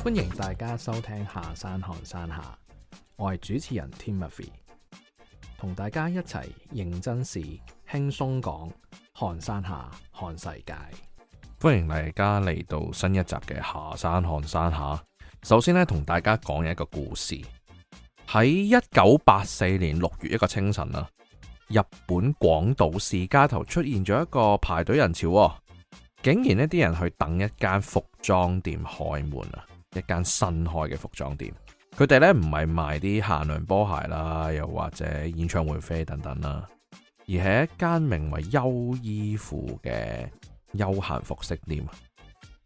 歡迎大家收聽下山看山下，我係主持人 Timothy， 同大家一齊認真事、輕鬆講，看山下看世界。歡迎大家嚟到新一集嘅下山看山下。首先咧，同大家講一個故事。喺1984年6月一個清晨啊，日本廣島市街頭出現咗一個排隊人潮，竟然呢啲人去等一間服裝店開門啊！一間新開嘅服裝店，佢哋咧唔係賣啲限量波鞋啦，又或者演唱會飛等等啦，而係一間名為優衣庫嘅休閒服飾店。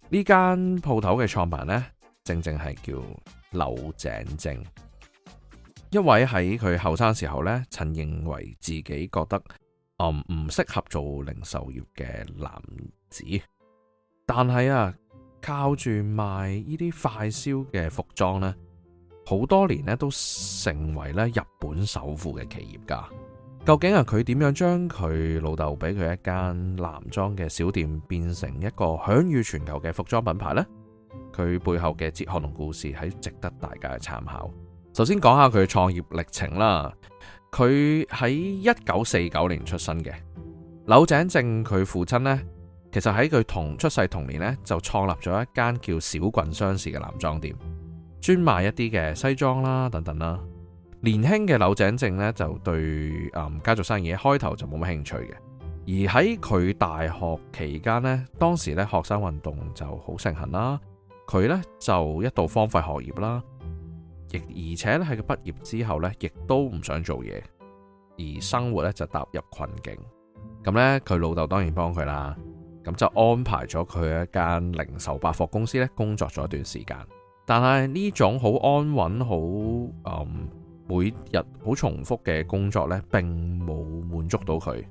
呢間鋪頭嘅創辦人呢，正係叫柳井正，一位喺佢後生時候呢，曾認為自己覺得唔適合做零售業嘅男子，但係啊，靠住賣呢啲快銷嘅服裝呢，好多年呢都成為咧日本首富嘅企業家。究竟係佢點樣將佢老豆俾佢一間男裝嘅小店變成一個享譽全球嘅服裝品牌呢？佢背後嘅哲學同故事係值得大家嘅參考。首先講下佢嘅創業歷程啦。佢喺1949年出生嘅，柳井正佢父親呢，其實喺佢出世同年呢，就創立咗一間叫小郡商事嘅男裝店，專賣一啲嘅西裝啦等等啦。年輕嘅柳井正呢，就對家族生意開頭就冇乜興趣嘅，而喺佢大學期間呢，當時咧學生運動就好盛行啦，佢呢，就一度荒廢學業啦，而且咧喺佢畢業之後呢，亦都唔想做嘢，而生活呢，就踏入困境。咁呢，佢老豆當然幫佢啦。咁就安排咗佢一間零售百貨公司咧工作咗一段時間，但係呢種好安穩、好每日好重複嘅工作咧，並冇滿足到佢。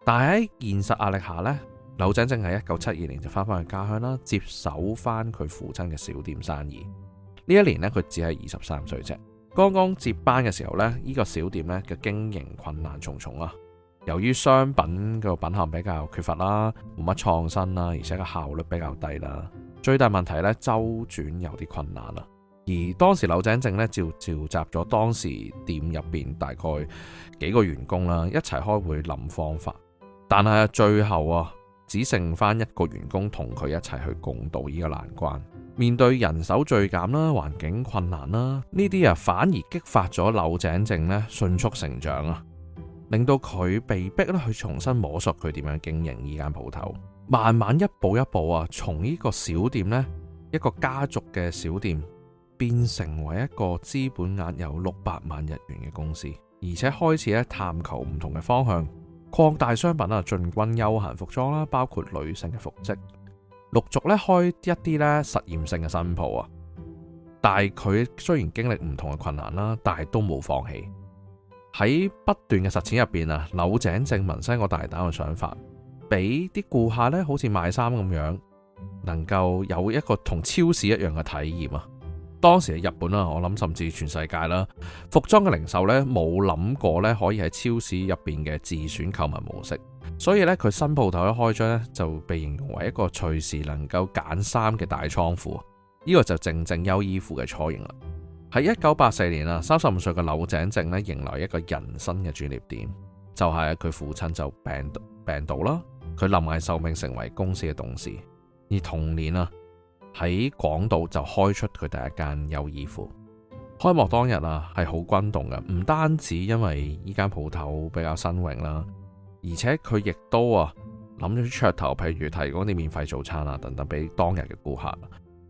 但係喺現實壓力下呢，柳井正喺1972年就翻返去家鄉啦，接手翻佢父親嘅小店生意。呢一年呢，佢只係23歲啫，剛剛接班嘅時候呢，呢個小店咧嘅經營困難重重啊。由於商品個品項比較缺乏啦，冇乜創新啦，而且個效率比較低啦，最大問題咧周轉有啲困難啦。而當時柳井正咧召集咗當時店入邊大概幾個員工啦，一齊開會諗方法，但係最後只剩翻一個員工同佢一齊去共度呢個難關。面對人手銳減啦、環境困難啦，呢啲反而激發咗柳井正咧迅速成長啊！令到佢被逼咧去重新摸索佢點樣經營呢間鋪頭，慢慢一步一步從呢個小店呢，一個家族嘅小店，變成為一個資本額有600萬日元嘅公司，而且開始探求唔同嘅方向，擴大商品進軍休閒服裝啦，包括女性嘅服飾，陸續開一啲實驗性嘅新鋪啊。但係佢雖然經歷唔同嘅困難啦，但係都冇放棄。喺不斷嘅實踐入邊柳井正萌生個大膽嘅想法，俾啲顧客咧好似買衫咁樣，能夠有一個同超市一樣嘅體驗啊！當時嘅日本我諗甚至全世界啦，服裝嘅零售咧冇諗過咧可以喺超市入邊嘅自選購物模式，所以咧佢新鋪頭一開張咧就被形容為一個隨時能夠揀衫嘅大倉庫，呢個就正優衣庫嘅雛形啦。喺1984年35歲嘅柳井正咧迎來一個人生嘅轉捩點，就係佢父親就病倒啦，佢臨危受命成為公司嘅董事。而同年喺廣島就開出佢第一間優衣庫。開幕當日係好轟動嘅，唔單止因為呢間鋪頭比較新穎啦，而且佢亦都諗咗噱頭，譬如提供啲免費早餐等等俾當日嘅顧客。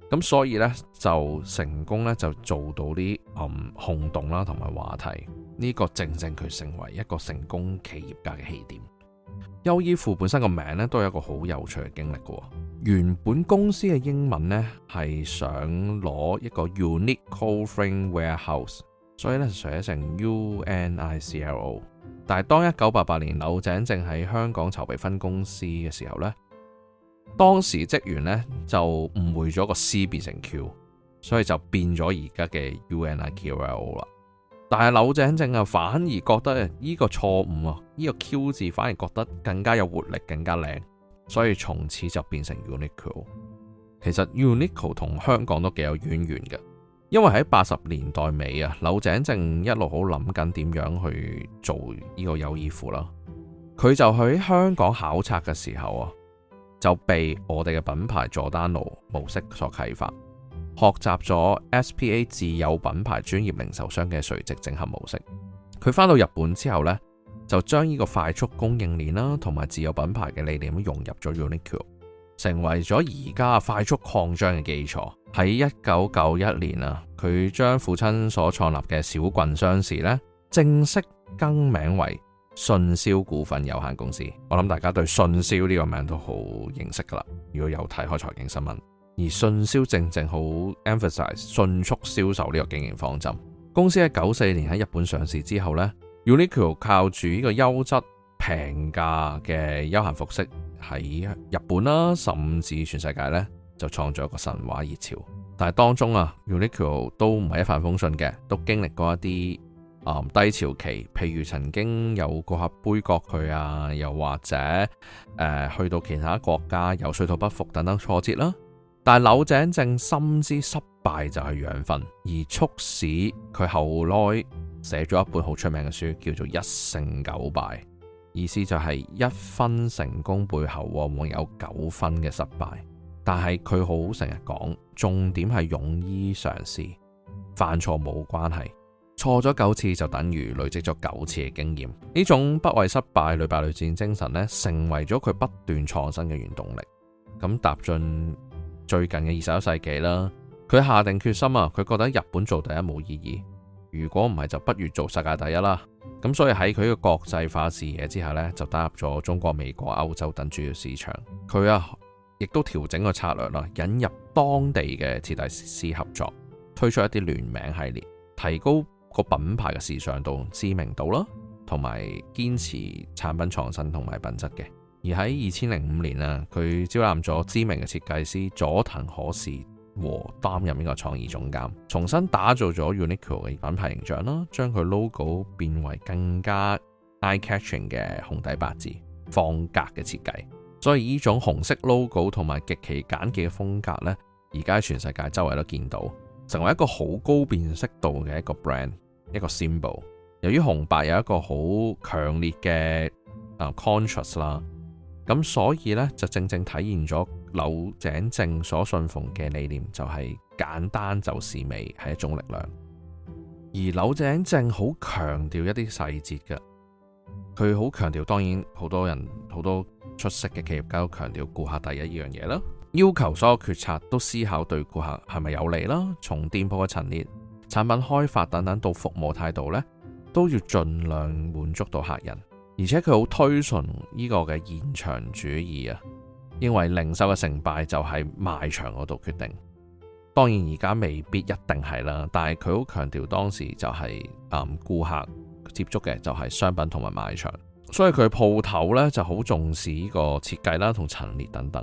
咁所以呢，就成功就做到啲轟動啦，同埋話題。呢個正佢成為一個成功企業家嘅起點。優衣庫本身個名呢，都有一個好有趣嘅經歷嘅。原本公司嘅英文呢，係想攞一個 Unique Clothing Warehouse， 所以呢，寫成 UNICLO。但係當1988年柳井正喺香港籌備分公司嘅時候呢，當時職員呢就誤會咗個 C 變成 Q， 所以就變咗而家嘅 UNIQLO 啦。但係柳井正反而覺得呢個錯誤呢個 Q 字反而覺得更加有活力，更加靚，所以從此就變成 Uniqlo。其實 Uniqlo 同香港都幾有淵源嘅，因為喺80年代尾啊，柳井正一路好諗緊點樣去做呢個優衣庫啦。佢就喺香港考察嘅時候啊，就被我哋嘅品牌佐丹奴模式所啟發，學習咗 SPA 自有品牌專業零售商嘅垂直整合模式。佢返到日本之後呢，就將呢個快速供應鏈啦，同埋自有品牌嘅理念融入咗 Uniqlo， 成為咗而家快速擴張嘅基礎。喺1991年啊，佢將父親所創立嘅小郡商事呢，正式更名為信銷股份有限公司。我諗大家對信銷呢個名都好認識噶啦，如果有睇開財經新聞。而信銷正正好 emphasize 迅速銷售呢個經營方針。公司喺94年喺日本上市之後呢，Uniqlo 靠住呢個優質平價嘅休閒服飾喺日本啦，甚至全世界呢，就創造一個神話熱潮。但係當中啊，Uniqlo 都唔係一帆風順嘅，都經歷過一啲低潮期，譬如曾經有顧客杯葛佢啊，又或者去到其他國家有水土不服等等挫折啦。但係柳井正深知失敗就係養分，而促使佢後來寫咗一本好出名嘅書，叫做《一勝九敗》，意思就係一分成功背後往往有9分嘅失敗。但係佢好成日講，重點係勇於嘗試，犯錯冇關係。錯咗9次就等於累積咗9次嘅經驗，呢種不畏失敗屢敗屢戰精神呢，成為咗佢不斷創新嘅原動力。咁踏進最近嘅21世紀啦，佢下定決心啊，佢覺得日本做第一冇意義，如果唔係就不如做世界第一啦。咁所以喺佢嘅國際化視野之下呢，就打入咗中國、美國、歐洲等主要市場。佢啊亦都調整個策略啦，引入當地嘅設計師合作，推出一啲聯名系列，提高個品牌嘅時尚度、知名度啦，同埋堅持產品創新同埋品質嘅。而喺2005年啊，佢招攬咗知名嘅設計師佐藤可士和擔任呢個創意總監，重新打造咗 Uniqlo 嘅品牌形象啦，將佢 logo 變為更加 eye-catching 嘅紅底白字方格嘅設計。所以呢種紅色 logo 同埋極其簡潔嘅風格呢，而家全世界周圍都見到，成為一個好高辨識度嘅一個 brand， 一個 symbol。由於紅白有一個好強烈嘅contrast 啦，咁所以呢，就正正體現咗柳井正所信奉嘅理念，就係簡單就是美，係一種力量。而柳井正好強調一啲細節嘅，佢好強調，當然好多人好多出色嘅企業家都強調顧客第一呢樣嘢啦，要求所有決策都思考對顧客係咪有利啦，從店鋪嘅陳列、產品開發等等到服務態度呢，都要盡量滿足到客人。而且佢好推崇呢個嘅現場主義啊，認為零售嘅成敗就係賣場嗰度決定。當然而家未必一定係啦，但係佢好強調當時就係顧客接觸嘅就係商品同埋賣場，所以佢鋪頭呢就好重視呢個設計啦同陳列等等。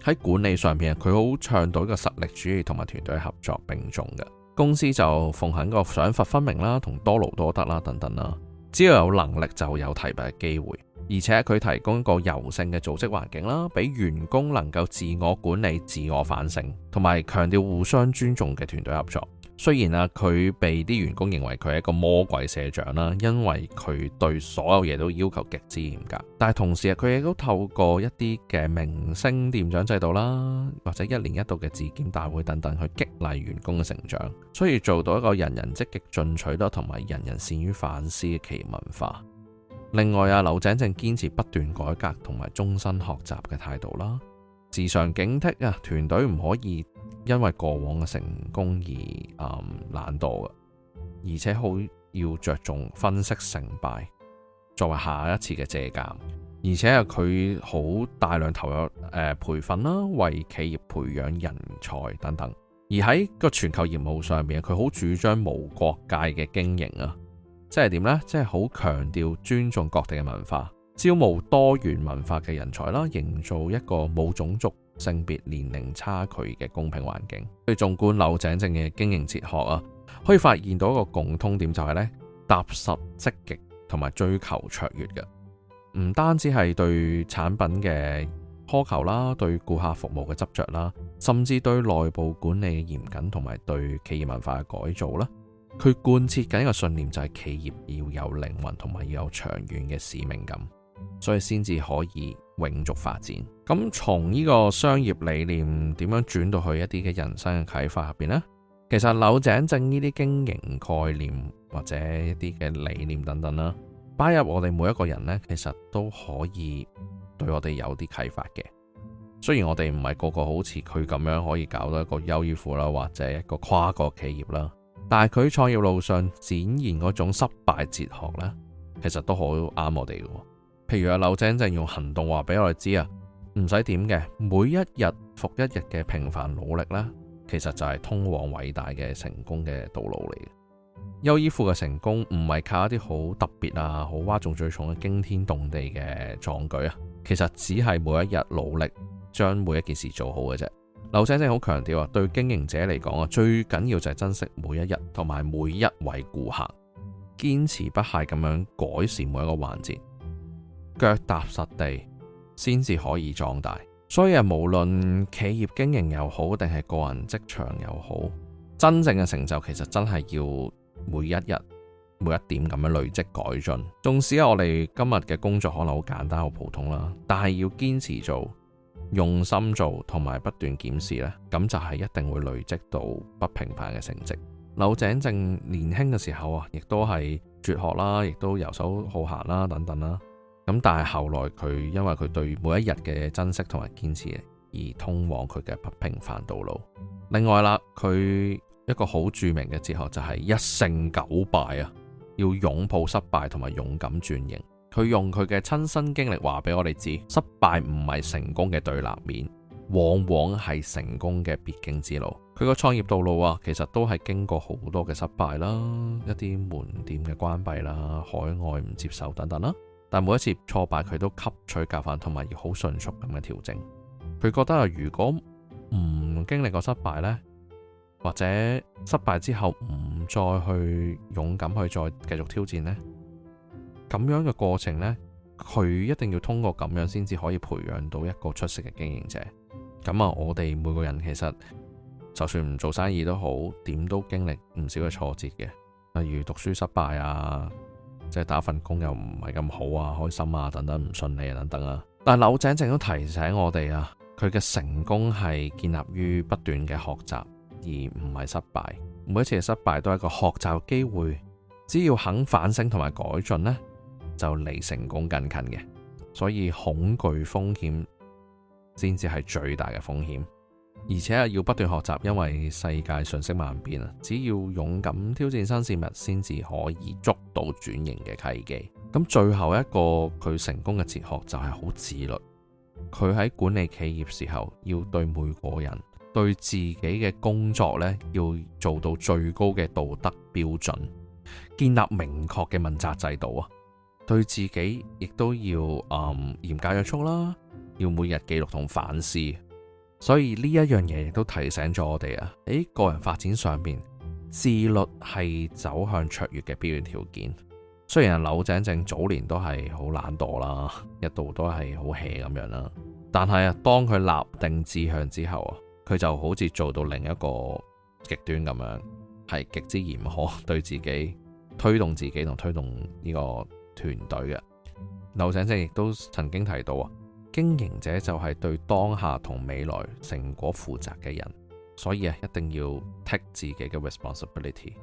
喺管理上邊，佢好倡導呢個實力主義同埋團隊合作並重嘅。公司就奉行個賞罰分明啦，同多勞多得啦等等啦。只要有能力就有提拔嘅機會，而且佢提供一個柔性嘅組織環境啦，俾員工能夠自我管理、自我反省，同埋強調互相尊重嘅團隊合作。雖然啊，佢被啲員工認為佢係一個魔鬼社長啦，因為佢對所有嘢都要求極之嚴格，但係同時佢亦都透過一啲嘅明星店長制度啦，或者1年1度嘅自檢大會等等，去激勵員工嘅成長，所以做到一個人人積極進取啦，同埋人人善於反思嘅企業文化。另外啊，柳井正堅持不斷改革同埋終身學習嘅態度啦，時常警惕啊，團隊唔可以因為過往嘅成功而懶惰嘅，而且好要着重分析成敗，作為下一次嘅借鑑。而且啊，佢好大量投入培訓啦，為企業培養人才等等。而喺個全球業務上面，佢好主張無國界嘅經營啊，即係點呢？即係好強調尊重各地嘅文化，招募多元文化嘅人才啦，營造一個冇種族、性別、年齡差距嘅公平環境。去縱觀柳井正嘅經營哲學啊，可以發現到一個共通點，就係呢：踏實、積極同埋追求卓越嘅。唔單止係對產品嘅苛求啦，對顧客服務嘅執着啦，甚至對內部管理嘅嚴謹同埋對企業文化嘅改造啦。佢貫徹緊一個信念就係企業要有靈魂同埋要有長遠嘅使命感，所以先至可以永續發展。咁從呢個商業理念點樣轉到去一啲嘅人生嘅啟發入邊呢？其實柳井正呢啲經營概念或者一啲嘅理念等等啦，擺入我哋每一個人呢，其實都可以對我哋有啲啟發嘅。雖然我哋唔係個個好似佢咁樣可以搞到一個優衣庫啦，或者一個跨國企業啦，但係佢創業路上展現嗰種失敗哲學呢，其實都好啱我哋嘅。譬如柳井正用行動話俾我哋知啊，唔使點嘅，每一日復一日嘅平凡努力呢，其實就係通往偉大嘅成功嘅道路嚟嘅。優衣庫嘅成功唔係靠一啲好特別啊、好嘩眾取寵嘅驚天動地嘅壯舉啊，其實只係每一日努力將每一件事做好嘅啫。柳井正好強調啊，對經營者嚟講啊，最緊要就係珍惜每一日同埋每一位顧客，堅持不懈咁樣改善每一個環節，腳踏實地先至可以壯大。所以無論企業經營又好，定係個人職場又好，真正嘅成就其實真係要每一日每一點咁樣累積改進。縱使我哋今日嘅工作可能好簡單好普通啦，但係要堅持做、用心做同埋不斷檢視呢，咁就係一定會累積到不平凡嘅成績。柳井正年輕嘅時候啊，亦都係輟學啦，亦都游手好閒啦等等啦。咁但係後來佢因為佢對每一日嘅珍惜同埋堅持而通往佢嘅不平凡道路。另外啦，佢一個好著名嘅哲學就係一勝九敗啊，要擁抱失敗同埋勇敢轉型。佢用佢嘅親身經歷話俾我哋知，失敗唔係成功嘅對立面，往往係成功嘅必經之路。佢個創業道路啊，其實都係經過好多嘅失敗啦，一啲門店嘅關閉啦，海外唔接受等等啦。但每一次挫敗，佢都吸取教訓，同埋要好迅速咁嘅調整。佢覺得啊，如果唔經歷過失敗呢，或者失敗之後唔再去勇敢去再繼續挑戰呢，咁樣嘅過程呢，佢一定要通過咁樣先至可以培養到一個出色嘅經營者。咁啊，我哋每個人其實就算唔做生意都好，點都經歷唔少嘅挫折嘅，例如讀書失敗啊，即係打份工又唔係咁好啊，開心啊等等，唔順利啊等等啊。但係柳井正都提醒我哋啊，佢嘅成功係建立於不斷嘅學習，而唔係失敗。每一次嘅失敗都係一個學習機會，只要肯反省同埋改進呢，就離成功更近嘅。所以恐懼風險先至係最大嘅風險，而且係要不斷學習，因為世界瞬息萬變啊！只要勇敢挑戰新事物，先至可以捉到轉型嘅契機。咁最後一個佢成功嘅哲學就係好自律。佢喺管理企業時候，要對每個人、對自己嘅工作呢，要做到最高嘅道德標準，建立明確嘅問責制度啊！對自己亦都要嚴格約束啦，要每日記錄同反思。所以呢一樣嘢亦都提醒咗我哋啊，喺個人發展上邊，自律係走向卓越嘅必要條件。雖然柳井正早年都係好懶惰啦，一度都係好 hea 咁樣啦，但係啊，當佢立定志向之後啊，佢就好似做到另一個極端咁樣，係極之嚴苛對自己，推動自己同推動呢個團隊嘅。柳井正亦都曾經提到啊，經營者就係對當下同未來成果負責嘅人，所以啊，一定要 take 自己嘅 responsibility，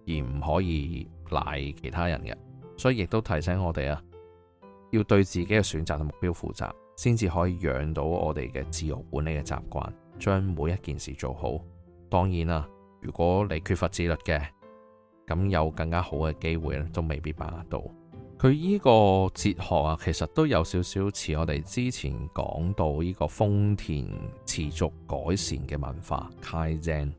而唔可以賴其他人嘅。所以亦都提醒我哋啊，要對自己嘅選擇同目標負責，先至可以養到我哋嘅自我管理嘅習慣，將每一件事做好。當然啦，如果你缺乏自律嘅，咁有更加好嘅機會咧，都未必把握到。佢呢個哲學啊，其實都有少少似我哋之前講到呢個豐田持續改善嘅文化 Kaizen。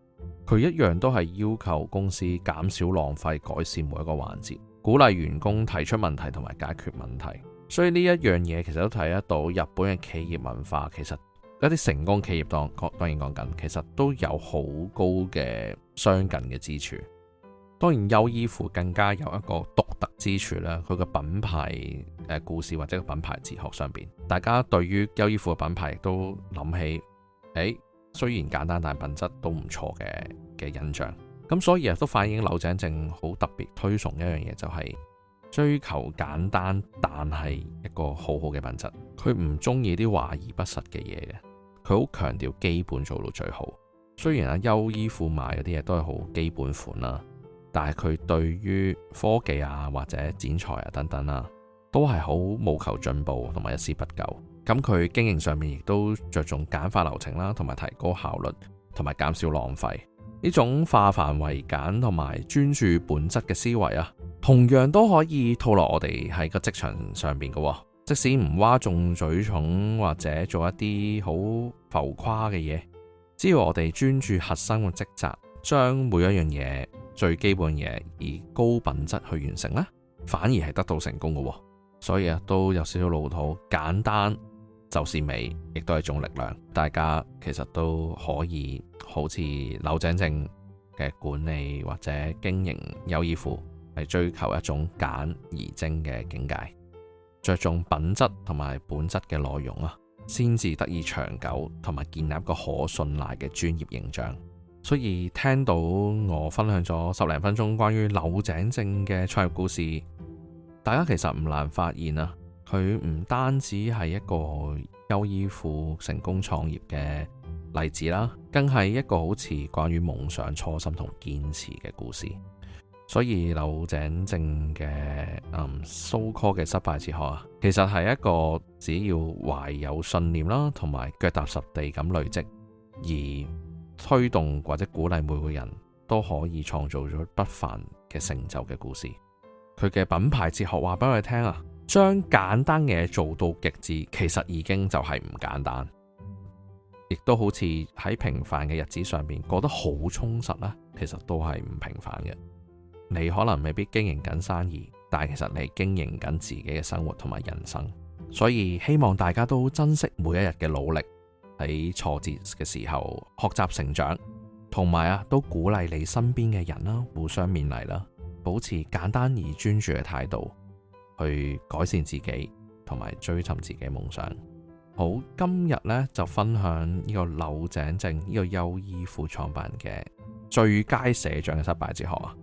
佢一樣都係要求公司減少浪費，改善每一個環節，鼓勵員工提出問題同埋解決問題。所以呢一樣嘢其實都睇得到日本嘅企業文化，其實一啲成功企業當然講緊，其實都有好高嘅相近嘅之處。當然優衣庫更加有一個獨特之處啦，佢個品牌故事或者個品牌哲學上邊，大家對於優衣庫嘅品牌亦都諗起，雖然簡單但品質都唔錯嘅印象。咁所以亦都反映柳井正好特別推崇一樣嘢，就係追求簡單但係一個好好嘅品質。佢唔中意啲華而不實嘅嘢嘅，佢好強調基本做到最好。雖然優衣庫賣嗰啲嘢都係好基本款啦，但係佢對於科技啊或者剪裁啊等等啊，都係好務求進步同埋一絲不苟。咁佢經營上面亦都着重簡化流程啦，同埋提高效率，同埋減少浪費。呢種化繁為簡同埋專注本質嘅思維啊，同樣都可以套落我哋喺個職場上邊嘅。即使唔嘩眾取寵或者做一啲好浮誇嘅嘢，只要我哋專注核心嘅職責，將每一樣嘢最基本嘢以高品質去完成咧，反而係得到成功嘅。所以都有少少老土，簡單就是美，亦都係一種力量。大家其實都可以好似柳井正嘅管理或者經營優衣庫，係追求一種簡而精嘅境界，着重品質同埋本質嘅內容啊，先至得以長久同埋建立一個可信賴嘅專業形象。所以聽到我分享咗10零分鐘關於柳井正嘅創業故事，大家其實唔難發現啊，佢唔單止係一個優衣庫成功創業嘅例子啦，更係一個好似關於夢想、初心同堅持嘅故事。所以柳井正嘅so call 嘅失敗哲學啊，其實係一個只要懷有信念啦，同埋腳踏實地咁累積，而推動或者鼓勵每個人都可以創造咗不凡嘅成就嘅故事。佢嘅品牌哲學話俾我哋聽啊，將簡單嘅嘢做到極致，其實已經就係唔簡單，亦都好似喺平凡嘅日子上面過得好充實啦，其實都係唔平凡嘅。你可能未必經營緊生意，但係其實你經營緊自己嘅生活同埋人生。所以希望大家都珍惜每一日嘅努力，喺挫折嘅時候學習成長，同埋都鼓勵你身邊嘅人啦，互相勉勵啦，保持簡單而專注嘅態度，去改善自己同埋追尋自己嘅夢想。好，今日呢就分享呢個柳井正呢個優衣庫創辦人嘅最佳社長嘅失敗哲學啊，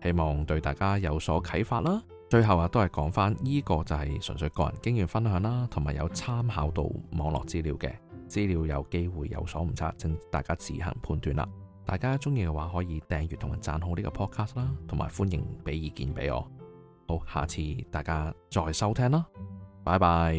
希望對大家有所啟發啦。最後都係講翻呢個就係純粹個人經驗分享啦，同埋有參考到網絡資料嘅資料，有機會有所誤差，請大家自行判斷啦。大家中意嘅話可以訂閱同埋讚好呢個 podcast 啦，同埋歡迎俾意見俾我。好，下次大家再收聽啦，拜拜。